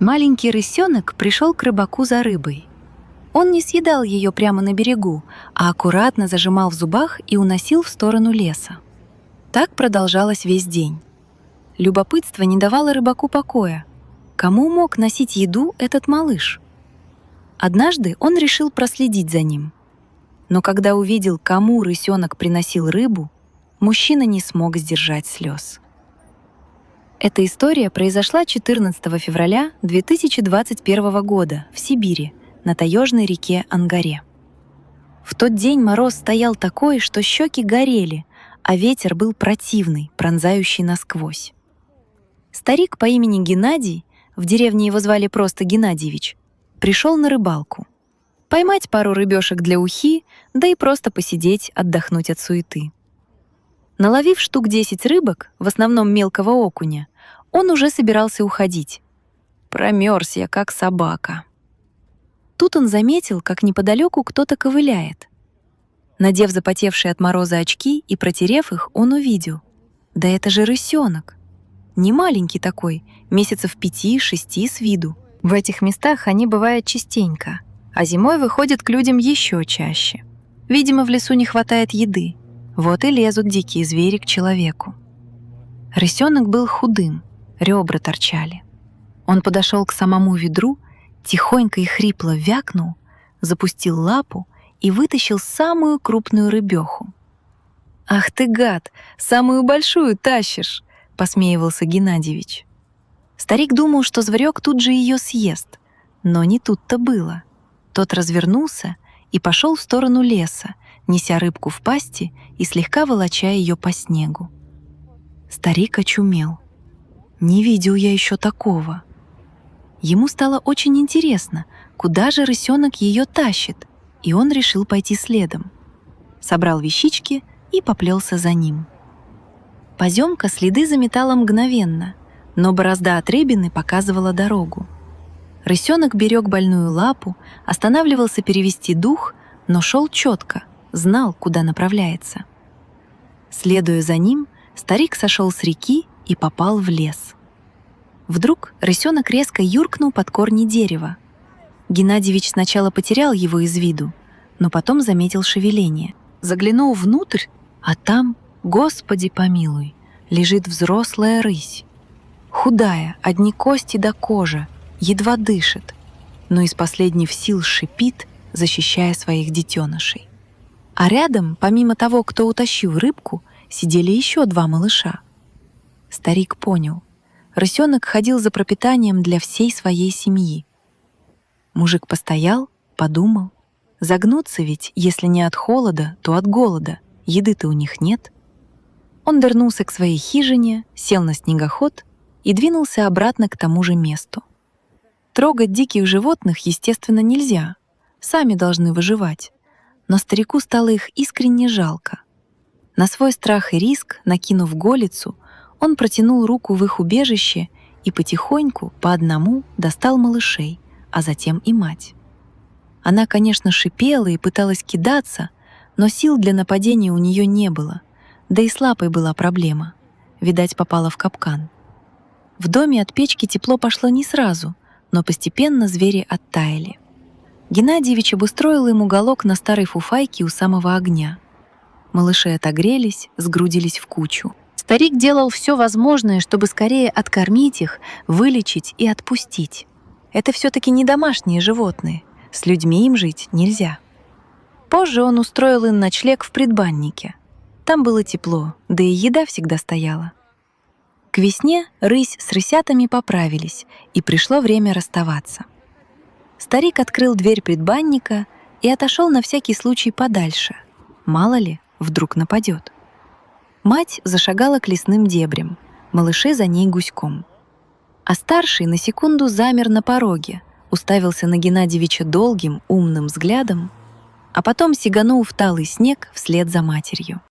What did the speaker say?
Маленький рысенок пришел к рыбаку за рыбой. Он не съедал ее прямо на берегу, а аккуратно зажимал в зубах и уносил в сторону леса. Так продолжалось весь день. Любопытство не давало рыбаку покоя. Кому мог носить еду этот малыш? Однажды он решил проследить за ним. Но когда увидел, кому рысенок приносил рыбу, мужчина не смог сдержать слез. Эта история произошла 14 февраля 2021 года в Сибири, на таежной реке Ангаре. В тот день мороз стоял такой, что щеки горели, а ветер был противный, пронзающий насквозь. Старик по имени Геннадий, в деревне его звали просто Геннадьевич, пришел на рыбалку. Поймать пару рыбешек для ухи, да и просто посидеть, отдохнуть от суеты. Наловив штук 10 рыбок, в основном мелкого окуня, он уже собирался уходить. Промерз я, как собака. Тут он заметил, как неподалеку кто-то ковыляет. Надев запотевшие от мороза очки и протерев их, он увидел. Да это же рысенок. Не маленький такой, месяцев 5-6 с виду. В этих местах они бывают частенько, а зимой выходят к людям еще чаще. Видимо, в лесу не хватает еды. Вот и лезут дикие звери к человеку. Рысенок был худым, ребра торчали. Он подошел к самому ведру, тихонько и хрипло вякнул, запустил лапу и вытащил самую крупную рыбеху. «Ах ты, гад, самую большую тащишь!» — посмеивался Геннадьевич. Старик думал, что зверек тут же ее съест, но не тут-то было. Тот развернулся и пошел в сторону леса, неся рыбку в пасти и слегка волоча ее по снегу. Старик очумел. Не видел я еще такого. Ему стало очень интересно, куда же рысенок ее тащит, и он решил пойти следом. Собрал вещички и поплелся за ним. Поземка следы заметала мгновенно, но борозда от рыбины показывала дорогу. Рысенок берег больную лапу, останавливался перевести дух, но шел четко, знал, куда направляется. Следуя за ним, старик сошел с реки и попал в лес. Вдруг рысенок резко юркнул под корни дерева. Геннадьевич сначала потерял его из виду, но потом заметил шевеление. Заглянул внутрь, а там, Господи помилуй, лежит взрослая рысь. Худая, одни кости до кожи, едва дышит, но из последних сил шипит, защищая своих детенышей. А рядом, помимо того, кто утащил рыбку, сидели еще 2 малыша. Старик понял. Рысенок ходил за пропитанием для всей своей семьи. Мужик постоял, подумал. Загнуться ведь, если не от холода, то от голода. Еды-то у них нет. Он вернулся к своей хижине, сел на снегоход и двинулся обратно к тому же месту. Трогать диких животных, естественно, нельзя. Сами должны выживать. Но старику стало их искренне жалко. На свой страх и риск, накинув голицу, он протянул руку в их убежище и потихоньку, по одному, достал малышей, а затем и мать. Она, конечно, шипела и пыталась кидаться, но сил для нападения у нее не было, да и с лапой была проблема. Видать, попала в капкан. В доме от печки тепло пошло не сразу, но постепенно звери оттаяли. Геннадьевич обустроил им уголок на старой фуфайке у самого огня. Малыши отогрелись, сгрудились в кучу. Старик делал все возможное, чтобы скорее откормить их, вылечить и отпустить. Это все-таки не домашние животные, с людьми им жить нельзя. Позже он устроил им ночлег в предбаннике. Там было тепло, да и еда всегда стояла. К весне рысь с рысятами поправились, и пришло время расставаться. Старик открыл дверь предбанника и отошел на всякий случай подальше. Мало ли, вдруг нападет. Мать зашагала к лесным дебрям, малыши за ней гуськом. А старший на секунду замер на пороге, уставился на Геннадьевича долгим, умным взглядом, а потом сиганул в талый снег вслед за матерью.